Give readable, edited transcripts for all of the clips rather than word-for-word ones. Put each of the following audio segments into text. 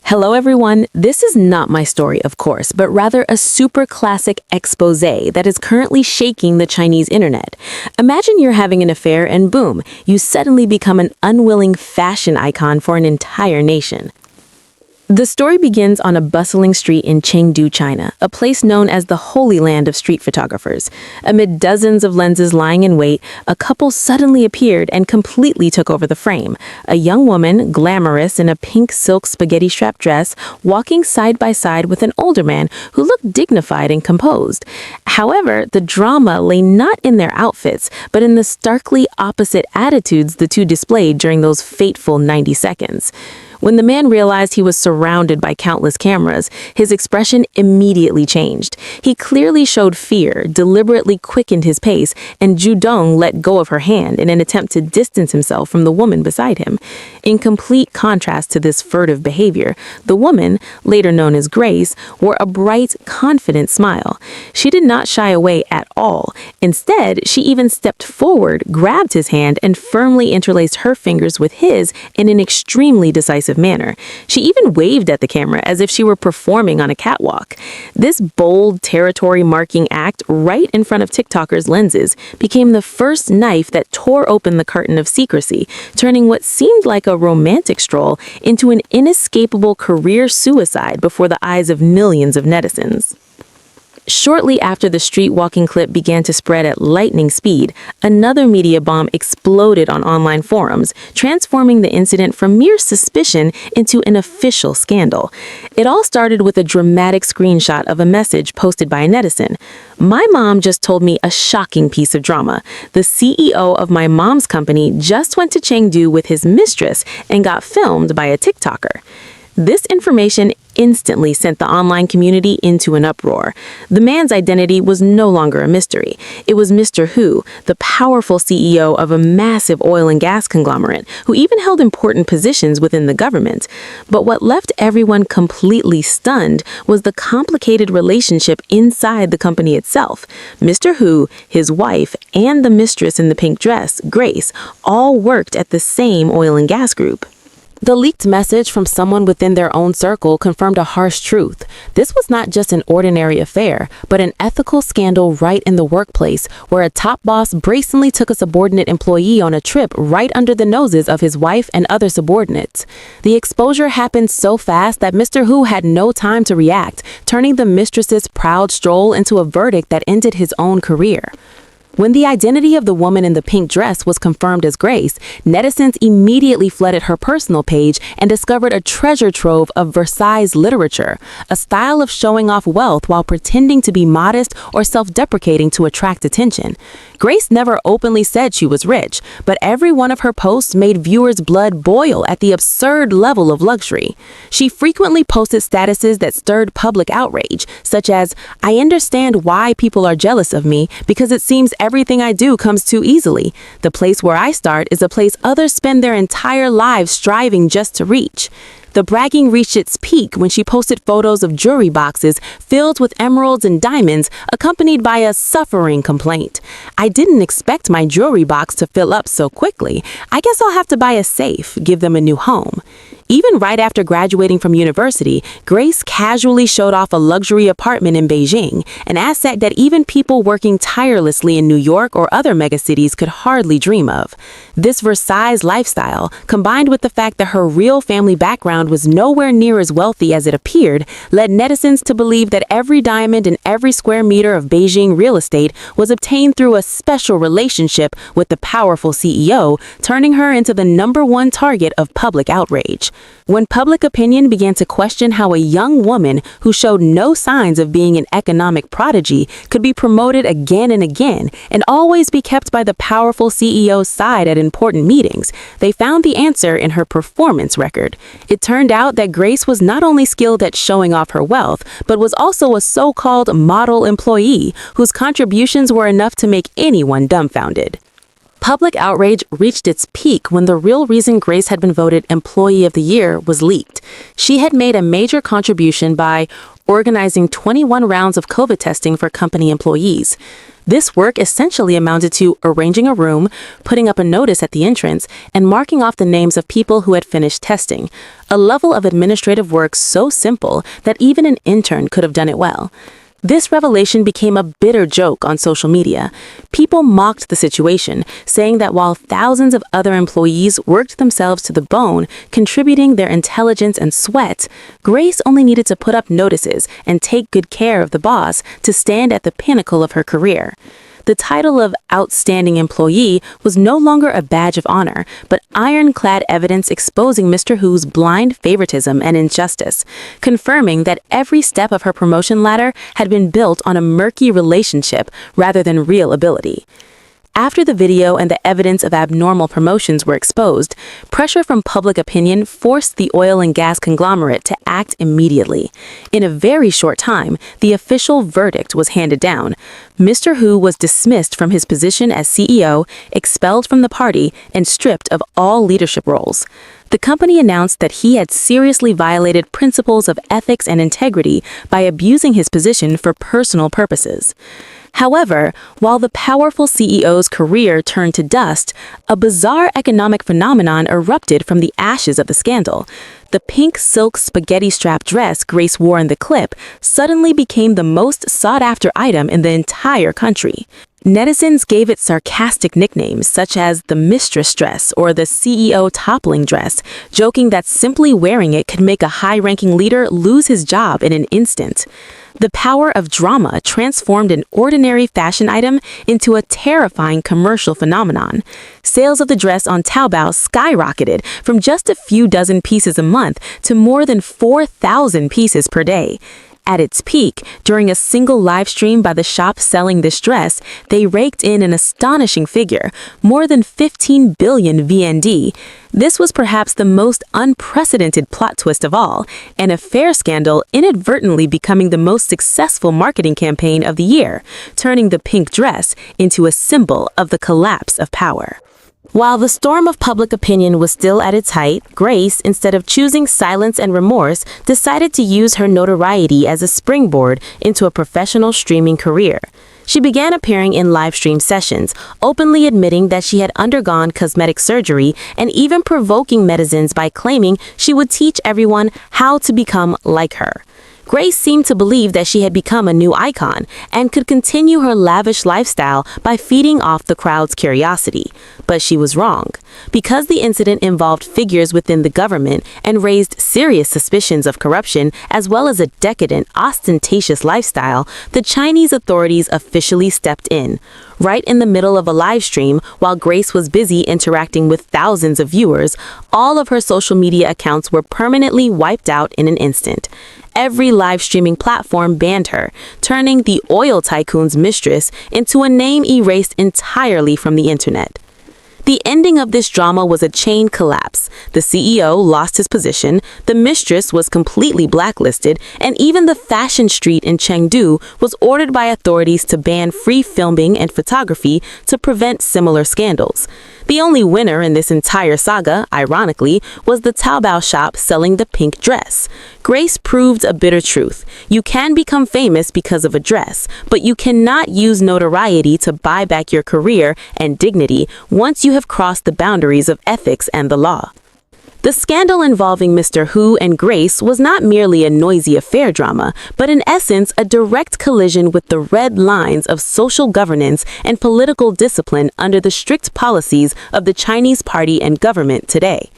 Hello everyone, this is not my story, of course, but rather a super classic expose that is currently shaking the Chinese internet. Imagine you're having an affair and boom, you suddenly become an unwilling fashion icon for an entire nation. The story begins on a bustling street in Chengdu, China, a place known as the Holy Land of street photographers. Amid dozens of lenses lying in wait, a couple suddenly appeared and completely took over the frame. A young woman, glamorous in a pink silk spaghetti strap dress, walking side by side with an older man who looked dignified and composed. However, the drama lay not in their outfits, but in the starkly opposite attitudes the two displayed during those fateful 90 seconds. When the man realized he was surrounded by countless cameras, his expression immediately changed. He clearly showed fear, deliberately quickened his pace, and Zhu Dong let go of her hand in an attempt to distance himself from the woman beside him. In complete contrast to this furtive behavior, the woman, later known as Grace, wore a bright, confident smile. She did not shy away at all. Instead, she even stepped forward, grabbed his hand, and firmly interlaced her fingers with his in an extremely decisive manner. She even waved at the camera as if she were performing on a catwalk. This bold, territory-marking act right in front of TikTokers' lenses became the first knife that tore open the curtain of secrecy, turning what seemed like a romantic stroll into an inescapable career suicide before the eyes of millions of netizens. Shortly after the street walking clip began to spread at lightning speed, another media bomb exploded on online forums, transforming the incident from mere suspicion into an official scandal. It all started with a dramatic screenshot of a message posted by a netizen. "My mom just told me a shocking piece of drama. The CEO of my mom's company just went to Chengdu with his mistress and got filmed by a TikToker." This information instantly sent the online community into an uproar. The man's identity was no longer a mystery. It was Mr. Hu, the powerful CEO of a massive oil and gas conglomerate, who even held important positions within the government. But what left everyone completely stunned was the complicated relationship inside the company itself. Mr. Hu, his wife, and the mistress in the pink dress, Grace, all worked at the same oil and gas group. The leaked message from someone within their own circle confirmed a harsh truth. This was not just an ordinary affair, but an ethical scandal right in the workplace, where a top boss brazenly took a subordinate employee on a trip right under the noses of his wife and other subordinates. The exposure happened so fast that Mr. Hu had no time to react, turning the mistress's proud stroll into a verdict that ended his own career. When the identity of the woman in the pink dress was confirmed as Grace, netizens immediately flooded her personal page and discovered a treasure trove of Versailles literature, a style of showing off wealth while pretending to be modest or self-deprecating to attract attention. Grace never openly said she was rich, but every one of her posts made viewers' blood boil at the absurd level of luxury. She frequently posted statuses that stirred public outrage, such as, "I understand why people are jealous of me, because it seems everything I do comes too easily. The place where I start is a place others spend their entire lives striving just to reach." The bragging reached its peak when she posted photos of jewelry boxes filled with emeralds and diamonds, accompanied by a suffering complaint. "I didn't expect my jewelry box to fill up so quickly. I guess I'll have to buy a safe, give them a new home." Even right after graduating from university, Grace casually showed off a luxury apartment in Beijing, an asset that even people working tirelessly in New York or other megacities could hardly dream of. This Versailles lifestyle, combined with the fact that her real family background was nowhere near as wealthy as it appeared, led netizens to believe that every diamond and every square meter of Beijing real estate was obtained through a special relationship with the powerful CEO, turning her into the #1 target of public outrage. When public opinion began to question how a young woman who showed no signs of being an economic prodigy could be promoted again and again and always be kept by the powerful CEO's side at important meetings, they found the answer in her performance record. It turned out that Grace was not only skilled at showing off her wealth, but was also a so-called model employee whose contributions were enough to make anyone dumbfounded. Public outrage reached its peak when the real reason Grace had been voted Employee of the Year was leaked. She had made a major contribution by organizing 21 rounds of COVID testing for company employees. This work essentially amounted to arranging a room, putting up a notice at the entrance, and marking off the names of people who had finished testing, a level of administrative work so simple that even an intern could have done it well. This revelation became a bitter joke on social media. People mocked the situation, saying that while thousands of other employees worked themselves to the bone, contributing their intelligence and sweat, Grace only needed to put up notices and take good care of the boss to stand at the pinnacle of her career. The title of Outstanding Employee was no longer a badge of honor, but ironclad evidence exposing Mr. Hu's blind favoritism and injustice, confirming that every step of her promotion ladder had been built on a murky relationship rather than real ability. After the video and the evidence of abnormal promotions were exposed, pressure from public opinion forced the oil and gas conglomerate to act immediately. In a very short time, the official verdict was handed down. Mr. Hu was dismissed from his position as CEO, expelled from the party, and stripped of all leadership roles. The company announced that he had seriously violated principles of ethics and integrity by abusing his position for personal purposes. However, while the powerful CEO's career turned to dust, a bizarre economic phenomenon erupted from the ashes of the scandal. The pink silk spaghetti strap dress Grace wore in the clip suddenly became the most sought-after item in the entire country. Netizens gave it sarcastic nicknames such as the mistress dress or the CEO toppling dress, joking that simply wearing it could make a high-ranking leader lose his job in an instant. The power of drama transformed an ordinary fashion item into a terrifying commercial phenomenon. Sales of the dress on Taobao skyrocketed from just a few dozen pieces a month to more than 4,000 pieces per day. At its peak, during a single live stream by the shop selling this dress, they raked in an astonishing figure, more than 15 billion VND. This was perhaps the most unprecedented plot twist of all, an affair scandal inadvertently becoming the most successful marketing campaign of the year, turning the pink dress into a symbol of the collapse of power. While the storm of public opinion was still at its height, Grace, instead of choosing silence and remorse, decided to use her notoriety as a springboard into a professional streaming career. She began appearing in live stream sessions, openly admitting that she had undergone cosmetic surgery and even provoking netizens by claiming she would teach everyone how to become like her. Grace seemed to believe that she had become a new icon and could continue her lavish lifestyle by feeding off the crowd's curiosity. But she was wrong. Because the incident involved figures within the government and raised serious suspicions of corruption as well as a decadent, ostentatious lifestyle, the Chinese authorities officially stepped in. Right in the middle of a live stream, while Grace was busy interacting with thousands of viewers, all of her social media accounts were permanently wiped out in an instant. Every live streaming platform banned her, turning the oil tycoon's mistress into a name erased entirely from the internet. The ending of this drama was a chain collapse. The CEO lost his position, the mistress was completely blacklisted, and even the fashion street in Chengdu was ordered by authorities to ban free filming and photography to prevent similar scandals. The only winner in this entire saga, ironically, was the Taobao shop selling the pink dress. Grace proved a bitter truth. You can become famous because of a dress, but you cannot use notoriety to buy back your career and dignity once you have crossed the boundaries of ethics and the law. The scandal involving Mr. Hu and Grace was not merely a noisy affair drama, but in essence a direct collision with the red lines of social governance and political discipline under the strict policies of the Chinese party and government today.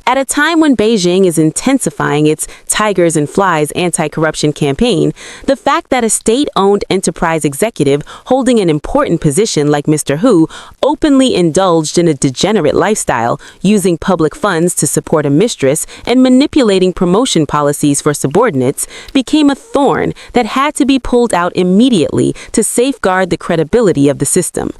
At a time when Beijing is intensifying its Tigers and Flies anti-corruption campaign, the fact that a state-owned enterprise executive holding an important position like Mr. Hu openly indulged in a degenerate lifestyle, using public funds to support a mistress and manipulating promotion policies for subordinates, became a thorn that had to be pulled out immediately to safeguard the credibility of the system.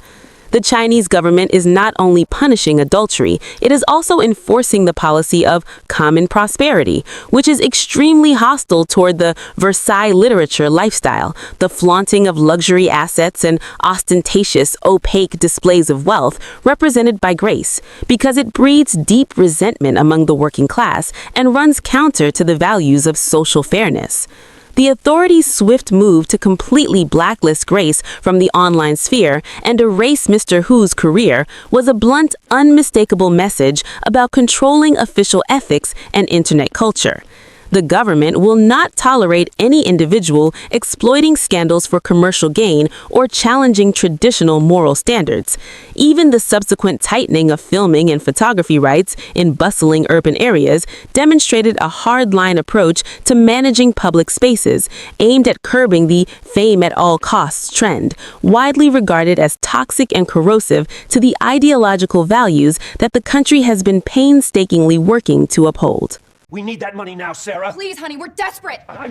The Chinese government is not only punishing adultery, it is also enforcing the policy of common prosperity, which is extremely hostile toward the Versailles literature lifestyle, the flaunting of luxury assets and ostentatious, opaque displays of wealth represented by grace, because it breeds deep resentment among the working class and runs counter to the values of social fairness. The authorities' swift move to completely blacklist Grace from the online sphere and erase Mr. Hu's career was a blunt, unmistakable message about controlling official ethics and internet culture. The government will not tolerate any individual exploiting scandals for commercial gain or challenging traditional moral standards. Even the subsequent tightening of filming and photography rights in bustling urban areas demonstrated a hard-line approach to managing public spaces, aimed at curbing the fame at all costs trend, widely regarded as toxic and corrosive to the ideological values that the country has been painstakingly working to uphold. We need that money now, Sarah. Please, honey, we're desperate. I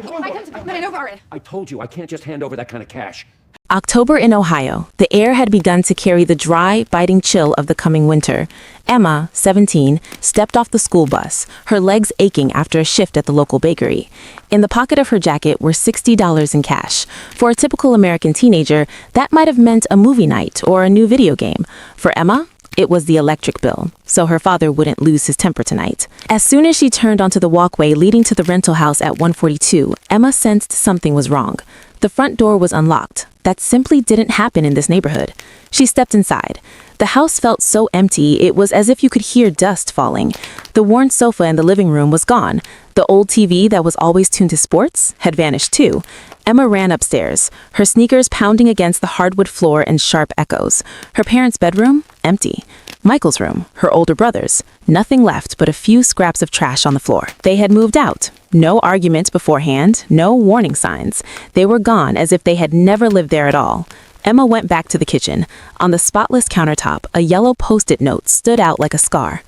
told you, I can't just hand over that kind of cash. October in Ohio. The air had begun to carry the dry, biting chill of the coming winter. Emma, 17, stepped off the school bus, her legs aching after a shift at the local bakery. In the pocket of her jacket were $60 in cash. For a typical American teenager, that might have meant a movie night or a new video game. For Emma, it was the electric bill, so her father wouldn't lose his temper tonight. As soon as she turned onto the walkway leading to the rental house at 142, Emma sensed something was wrong. The front door was unlocked. That simply didn't happen in this neighborhood. She stepped inside. The house felt so empty, it was as if you could hear dust falling. The worn sofa in the living room was gone. The old TV that was always tuned to sports had vanished too. Emma ran upstairs, her sneakers pounding against the hardwood floor in sharp echoes. Her parents' bedroom? Empty. Michael's room, her older brother's. Nothing left but a few scraps of trash on the floor. They had moved out. No argument beforehand, no warning signs. They were gone as if they had never lived there at all. Emma went back to the kitchen. On the spotless countertop, a yellow post-it note stood out like a scar.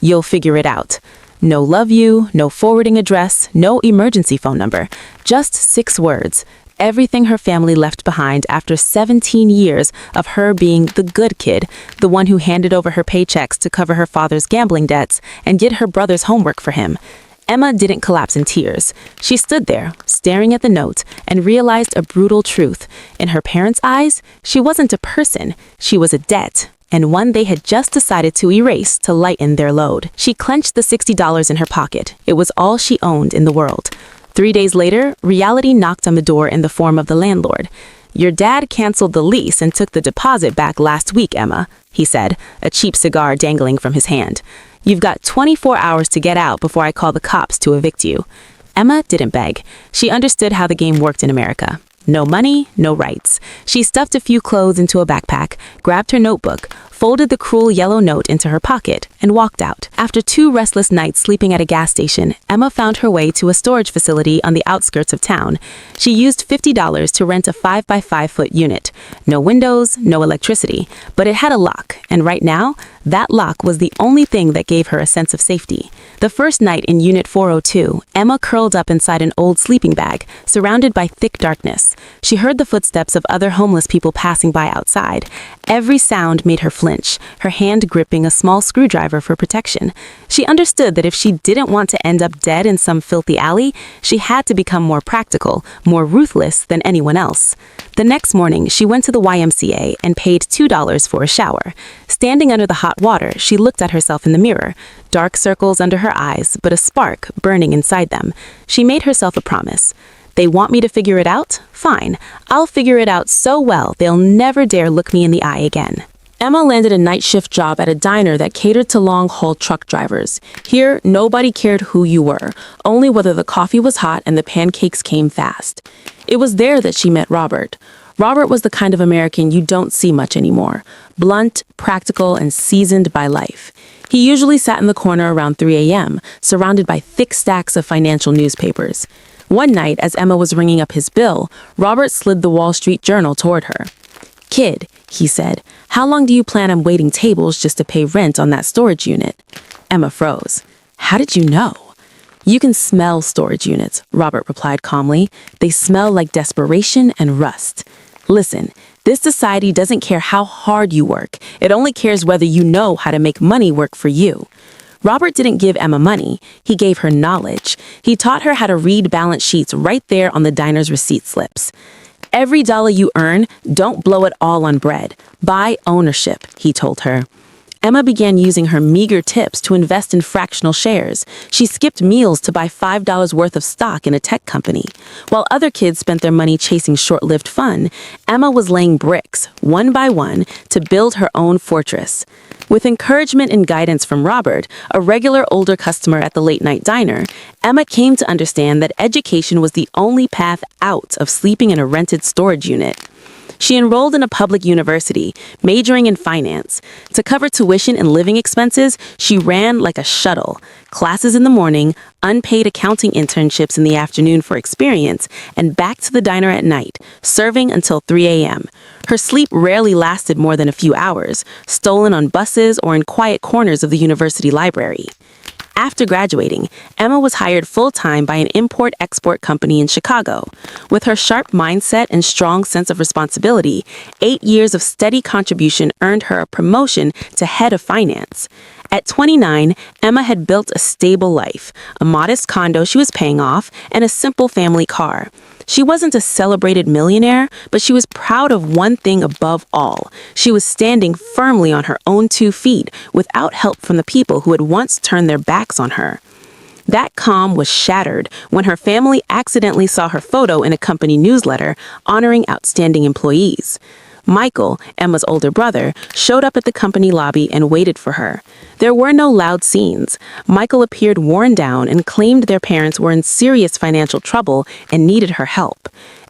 "You'll figure it out." No love you, no forwarding address, no emergency phone number. Just 6 words. Everything her family left behind after 17 years of her being the good kid, the one who handed over her paychecks to cover her father's gambling debts and did her brother's homework for him. Emma didn't collapse in tears. She stood there, staring at the note, and realized a brutal truth. In her parents' eyes, she wasn't a person, she was a debt, and one they had just decided to erase to lighten their load. She clenched the $60 in her pocket. It was all she owned in the world. 3 days later, reality knocked on the door in the form of the landlord. "Your dad canceled the lease and took the deposit back last week, Emma," he said, a cheap cigar dangling from his hand. "You've got 24 hours to get out before I call the cops to evict you." Emma didn't beg. She understood how the game worked in America. No money, no rights. She stuffed a few clothes into a backpack, grabbed her notebook, folded the cruel yellow note into her pocket, and walked out. After 2 restless nights sleeping at a gas station, Emma found her way to a storage facility on the outskirts of town. She used $50 to rent a 5-by-5-foot unit. No windows, no electricity, but it had a lock, and right now, that lock was the only thing that gave her a sense of safety. The first night in Unit 402, Emma curled up inside an old sleeping bag, surrounded by thick darkness. She heard the footsteps of other homeless people passing by outside. Every sound made her flinch, her hand gripping a small screwdriver for protection. She understood that if she didn't want to end up dead in some filthy alley, she had to become more practical, more ruthless than anyone else. The next morning, she went to the YMCA and paid $2 for a shower. Standing under the hot water, she looked at herself in the mirror. Dark circles under her eyes, but a spark burning inside them. She made herself a promise. They want me to figure it out? Fine. I'll figure it out so well they'll never dare look me in the eye again. Emma landed a night shift job at a diner that catered to long-haul truck drivers. Here, nobody cared who you were, only whether the coffee was hot and the pancakes came fast. It was there that she met Robert. Robert was the kind of American you don't see much anymore. Blunt, practical, and seasoned by life. He usually sat in the corner around 3 a.m., surrounded by thick stacks of financial newspapers. One night, as Emma was ringing up his bill, Robert slid the Wall Street Journal toward her. "Kid," he said, "how long do you plan on waiting tables just to pay rent on that storage unit?" Emma froze. "How did you know?" "You can smell storage units," Robert replied calmly. "They smell like desperation and rust. Listen, This society doesn't care how hard you work. It only cares whether you know how to make money work for you. Robert didn't give Emma money. He gave her knowledge. He taught her how to read balance sheets right there on the diner's receipt slips. Every dollar you earn, don't blow it all on bread. Buy ownership, he told her. Emma began using her meager tips to invest in fractional shares. She skipped meals to buy $5 worth of stock in a tech company. While other kids spent their money chasing short-lived fun, Emma was laying bricks, one by one, to build her own fortress. With encouragement and guidance from Robert, a regular older customer at the late-night diner, Emma came to understand that education was the only path out of sleeping in a rented storage unit. She enrolled in a public university, majoring in finance. To cover tuition and living expenses, she ran like a shuttle. Classes in the morning, unpaid accounting internships in the afternoon for experience, and back to the diner at night, serving until 3 a.m. Her sleep rarely lasted more than a few hours, stolen on buses or in quiet corners of the university library. After graduating, Emma was hired full-time by an import-export company in Chicago. With her sharp mindset and strong sense of responsibility, 8 years of steady contribution earned her a promotion to head of finance. At 29, Emma had built a stable life, a modest condo she was paying off, and a simple family car. She wasn't a celebrated millionaire, but she was proud of one thing above all. She was standing firmly on her own 2 feet without help from the people who had once turned their backs on her. That calm was shattered when her family accidentally saw her photo in a company newsletter honoring outstanding employees. Michael, Emma's older brother, showed up at the company lobby and waited for her. There were no loud scenes. Michael appeared worn down and claimed their parents were in serious financial trouble and needed her help.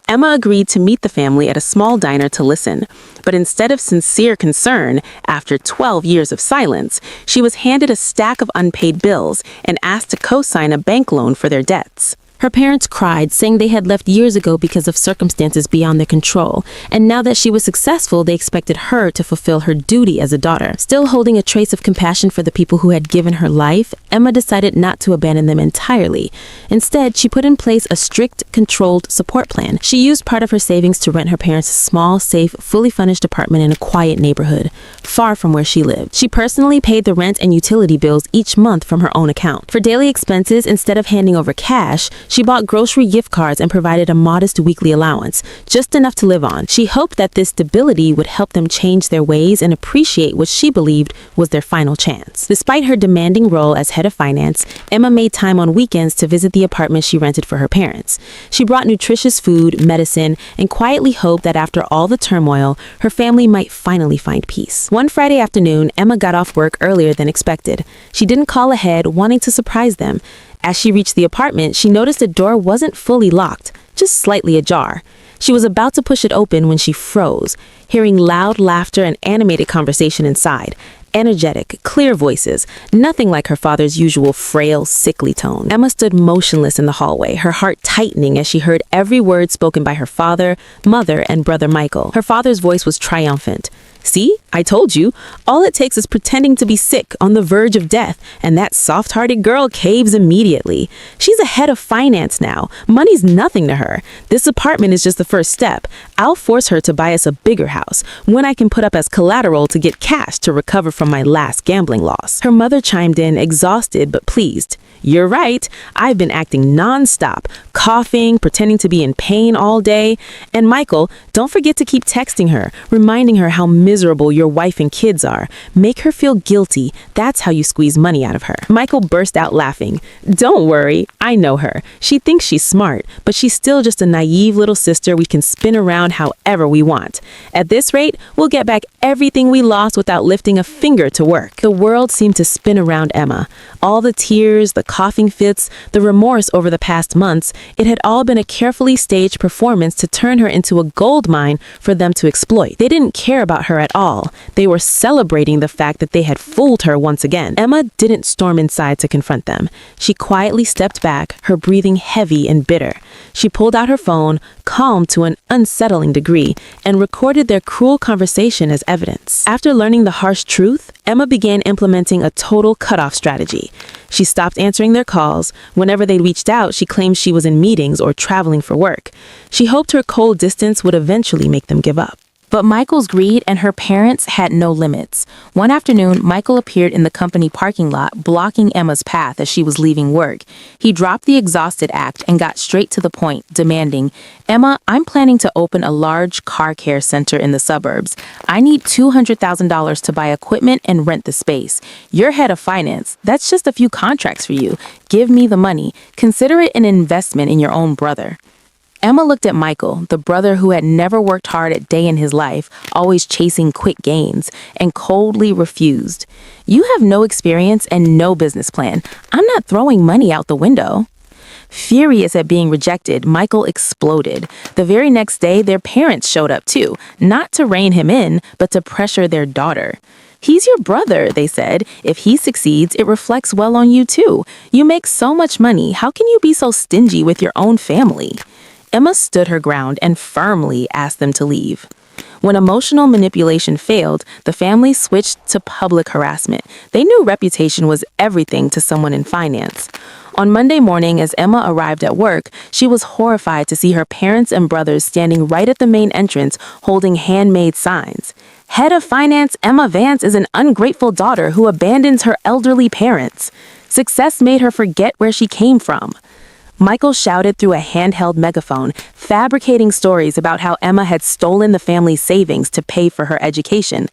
Emma agreed to meet the family at a small diner to listen, but instead of sincere concern, after 12 years of silence, she was handed a stack of unpaid bills and asked to co-sign a bank loan for their debts. Her parents cried, saying they had left years ago because of circumstances beyond their control, and now that she was successful, they expected her to fulfill her duty as a daughter. Still holding a trace of compassion for the people who had given her life, Emma decided not to abandon them entirely. Instead, she put in place a strict, controlled support plan. She used part of her savings to rent her parents a small, safe, fully furnished apartment in a quiet neighborhood, far from where she lived. She personally paid the rent and utility bills each month from her own account. For daily expenses, instead of handing over cash, she bought grocery gift cards and provided a modest weekly allowance, just enough to live on. She hoped that this stability would help them change their ways and appreciate what she believed was their final chance. Despite her demanding role as head of finance, Emma made time on weekends to visit the apartment she rented for her parents. She brought nutritious food, medicine, and quietly hoped that after all the turmoil, her family might finally find peace. One Friday afternoon, Emma got off work earlier than expected. She didn't call ahead, wanting to surprise them. As she reached the apartment, she noticed the door wasn't fully locked, just slightly ajar. She was about to push it open when she froze, hearing loud laughter and animated conversation inside. Energetic, clear voices, nothing like her father's usual frail, sickly tone. Emma stood motionless in the hallway, her heart tightening as she heard every word spoken by her father, mother, and brother Michael. Her father's voice was triumphant. "See, I told you. All it takes is pretending to be sick, on the verge of death, and that soft-hearted girl caves immediately. She's a head of finance now. Money's nothing to her. This apartment is just the first step. I'll force her to buy us a bigger house, one I can put up as collateral to get cash to recover from my last gambling loss." Her mother chimed in, exhausted but pleased. "You're right. I've been acting non-stop, coughing, pretending to be in pain all day. And Michael, don't forget to keep texting her, reminding her how miserable your wife and kids are. Make her feel guilty. That's how you squeeze money out of her." Michael burst out laughing. "Don't worry. I know her. She thinks she's smart, but she's still just a naive little sister we can spin around however we want. At this rate, we'll get back everything we lost without lifting a finger to work." The world seemed to spin around Emma. All the tears, the coughing fits, the remorse over the past months, it had all been a carefully staged performance to turn her into a gold mine for them to exploit. They didn't care about her at all. They were celebrating the fact that they had fooled her once again. Emma didn't storm inside to confront them. She quietly stepped back, her breathing heavy and bitter. She pulled out her phone, calm to an unsettling degree, and recorded their cruel conversation as evidence. After learning the harsh truth, Emma began implementing a total cutoff strategy. She stopped answering their calls. Whenever they reached out, she claimed she was in meetings or traveling for work. She hoped her cold distance would eventually make them give up. But Michael's greed and her parents had no limits. One afternoon, Michael appeared in the company parking lot, blocking Emma's path as she was leaving work. He dropped the exhausted act and got straight to the point, demanding, "Emma, I'm planning to open a large car care center in the suburbs. I need $200,000 to buy equipment and rent the space. You're head of finance. That's just a few contracts for you. Give me the money. Consider it an investment in your own brother." Emma looked at Michael, the brother who had never worked hard a day in his life, always chasing quick gains, and coldly refused. "You have no experience and no business plan. I'm not throwing money out the window." Furious at being rejected, Michael exploded. The very next day, their parents showed up too, not to rein him in, but to pressure their daughter. "He's your brother," they said. "If he succeeds, it reflects well on you too. You make so much money. How can you be so stingy with your own family?" Emma stood her ground and firmly asked them to leave. When emotional manipulation failed, the family switched to public harassment. They knew reputation was everything to someone in finance. On Monday morning, as Emma arrived at work, she was horrified to see her parents and brothers standing right at the main entrance holding handmade signs. "Head of Finance Emma Vance is an ungrateful daughter who abandons her elderly parents. Success made her forget where she came from." Michael shouted through a handheld megaphone, fabricating stories about how Emma had stolen the family's savings to pay for her education.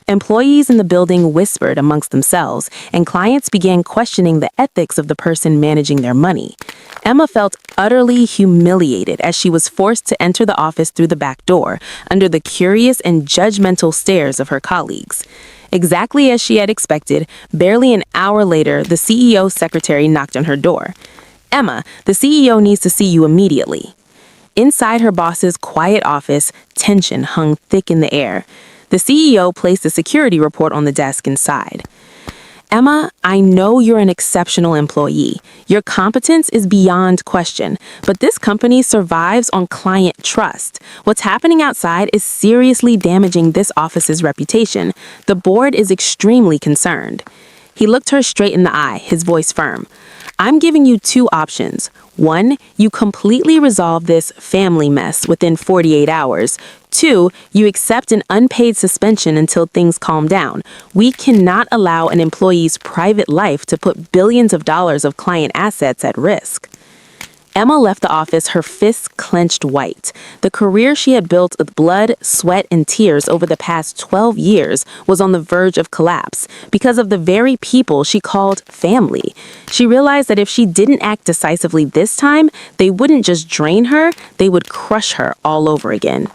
Employees in the building whispered amongst themselves, and clients began questioning the ethics of the person managing their money. Emma felt utterly humiliated as she was forced to enter the office through the back door, under the curious and judgmental stares of her colleagues. Exactly as she had expected, barely an hour later, the CEO's secretary knocked on her door. "Emma, the CEO needs to see you immediately." Inside her boss's quiet office, tension hung thick in the air. The CEO placed a security report on the desk inside. "Emma, I know you're an exceptional employee. Your competence is beyond question, but this company survives on client trust. What's happening outside is seriously damaging this office's reputation. The board is extremely concerned." He looked her straight in the eye, his voice firm. "I'm giving you two options. One, you completely resolve this family mess within 48 hours. Two, you accept an unpaid suspension until things calm down. We cannot allow an employee's private life to put billions of dollars of client assets at risk." Emma left the office, her fists clenched white. The career she had built with blood, sweat, and tears over the past 12 years was on the verge of collapse because of the very people she called family. She realized that if she didn't act decisively this time, they wouldn't just drain her, they would crush her all over again.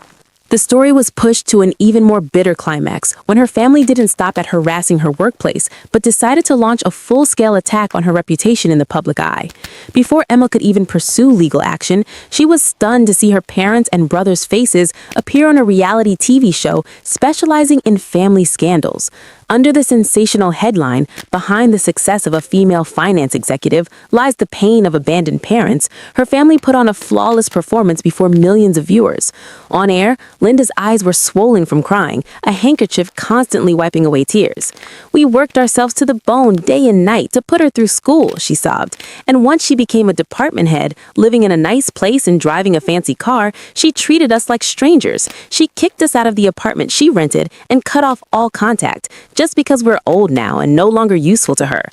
The story was pushed to an even more bitter climax when her family didn't stop at harassing her workplace, but decided to launch a full-scale attack on her reputation in the public eye. Before Emma could even pursue legal action, she was stunned to see her parents' and brothers' faces appear on a reality TV show specializing in family scandals. Under the sensational headline, "Behind the success of a female finance executive lies the pain of abandoned parents," her family put on a flawless performance before millions of viewers. On air, Linda's eyes were swollen from crying, a handkerchief constantly wiping away tears. "We worked ourselves to the bone day and night to put her through school," she sobbed. "And once she became a department head, living in a nice place and driving a fancy car, she treated us like strangers. She kicked us out of the apartment she rented and cut off all contact, just because we're old now and no longer useful to her."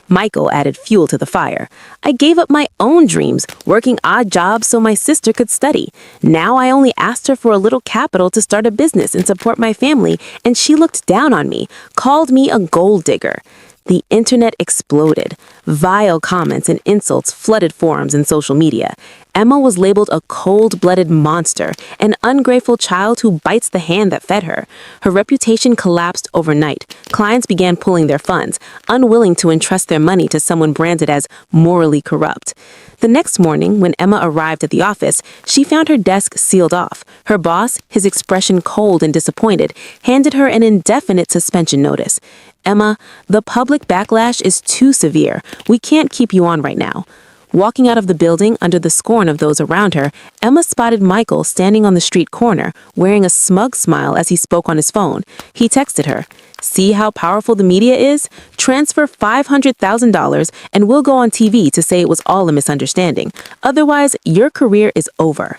Michael added fuel to the fire. "I gave up my own dreams, working odd jobs so my sister could study. Now I only asked her for a little capital to start a business and support my family, and she looked down on me, called me a gold digger." The internet exploded. Vile comments and insults flooded forums and social media. Emma was labeled a cold-blooded monster, an ungrateful child who bites the hand that fed her. Her reputation collapsed overnight. Clients began pulling their funds, unwilling to entrust their money to someone branded as morally corrupt. The next morning, when Emma arrived at the office, she found her desk sealed off. Her boss, his expression cold and disappointed, handed her an indefinite suspension notice. "Emma, the public backlash is too severe. We can't keep you on right now." Walking out of the building under the scorn of those around her, Emma spotted Michael standing on the street corner, wearing a smug smile as he spoke on his phone. He texted her, "See how powerful the media is? Transfer $500,000 and we'll go on TV to say it was all a misunderstanding. Otherwise, your career is over."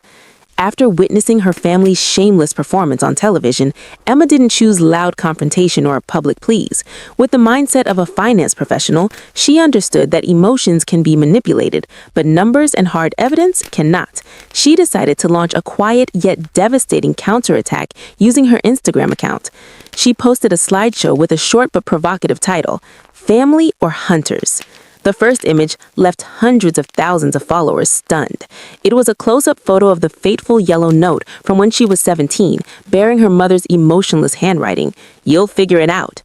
After witnessing her family's shameless performance on television, Emma didn't choose loud confrontation or public pleas. With the mindset of a finance professional, she understood that emotions can be manipulated, but numbers and hard evidence cannot. She decided to launch a quiet yet devastating counterattack using her Instagram account. She posted a slideshow with a short but provocative title, Family or Hunters? The first image left hundreds of thousands of followers stunned. It was a close-up photo of the fateful yellow note from when she was 17, bearing her mother's emotionless handwriting, "You'll figure it out."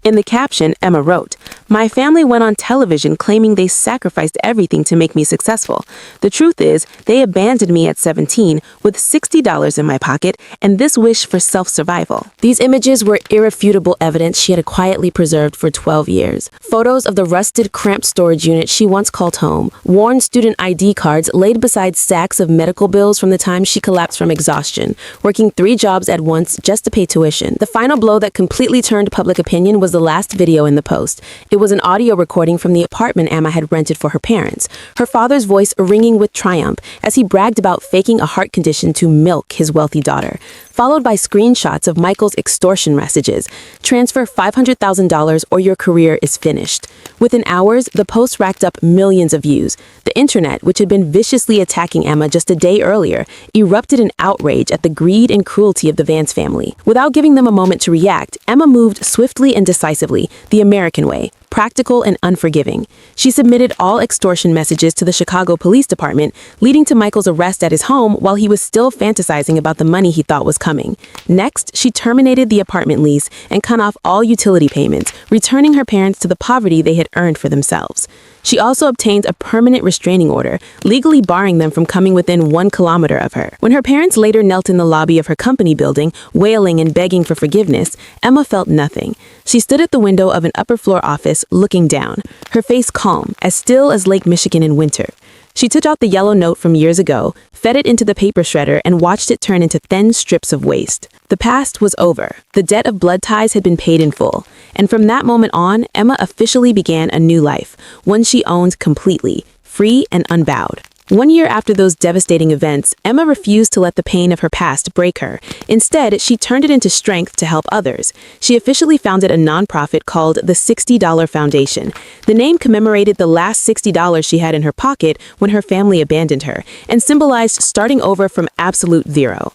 In the caption, Emma wrote, "My family went on television claiming they sacrificed everything to make me successful. The truth is, they abandoned me at 17 with $60 in my pocket and this wish for self-survival." These images were irrefutable evidence she had quietly preserved for 12 years. Photos of the rusted, cramped storage unit she once called home, worn student ID cards laid beside stacks of medical bills from the time she collapsed from exhaustion, working 3 jobs at once just to pay tuition. The final blow that completely turned public opinion was the last video in the post. It was an audio recording from the apartment Emma had rented for her parents, her father's voice ringing with triumph as he bragged about faking a heart condition to milk his wealthy daughter, followed by screenshots of Michael's extortion messages. "Transfer $500,000 or your career is finished." Within hours, the post racked up millions of views. The internet, which had been viciously attacking Emma just a day earlier, erupted in outrage at the greed and cruelty of the Vance family. Without giving them a moment to react, Emma moved swiftly and decisively, the American way, practical and unforgiving. She submitted all extortion messages to the Chicago Police Department, leading to Michael's arrest at his home while he was still fantasizing about the money he thought was coming. Next, she terminated the apartment lease and cut off all utility payments, returning her parents to the poverty they had earned for themselves. She also obtained a permanent restraining order, legally barring them from coming within 1 kilometer of her. When her parents later knelt in the lobby of her company building, wailing and begging for forgiveness, Emma felt nothing. She stood at the window of an upper-floor office, looking down, her face calm, as still as Lake Michigan in winter. She took out the yellow note from years ago, fed it into the paper shredder, and watched it turn into thin strips of waste. The past was over. The debt of blood ties had been paid in full. And from that moment on, Emma officially began a new life, one she owned completely, free and unbowed. 1 year after those devastating events, Emma refused to let the pain of her past break her. Instead, she turned it into strength to help others. She officially founded a nonprofit called the $60 Foundation. The name commemorated the last $60 she had in her pocket when her family abandoned her, and symbolized starting over from absolute zero.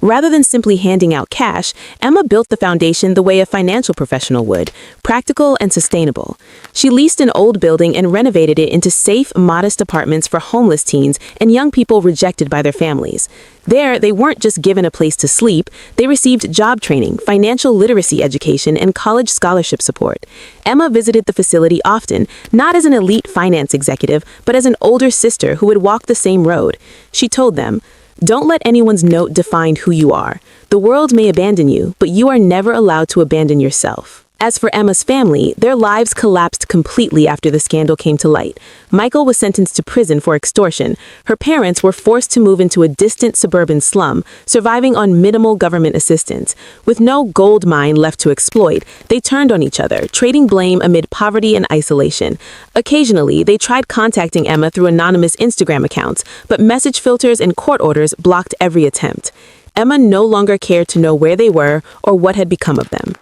Rather than simply handing out cash, Emma built the foundation the way a financial professional would, practical and sustainable. She leased an old building and renovated it into safe, modest apartments for homeless teens and young people rejected by their families. There, they weren't just given a place to sleep, they received job training, financial literacy education, and college scholarship support. Emma visited the facility often, not as an elite finance executive, but as an older sister who would walk the same road. She told them, "Don't let anyone's note define who you are. The world may abandon you, but you are never allowed to abandon yourself." As for Emma's family, their lives collapsed completely after the scandal came to light. Michael was sentenced to prison for extortion. Her parents were forced to move into a distant suburban slum, surviving on minimal government assistance. With no gold mine left to exploit, they turned on each other, trading blame amid poverty and isolation. Occasionally, they tried contacting Emma through anonymous Instagram accounts, but message filters and court orders blocked every attempt. Emma no longer cared to know where they were or what had become of them.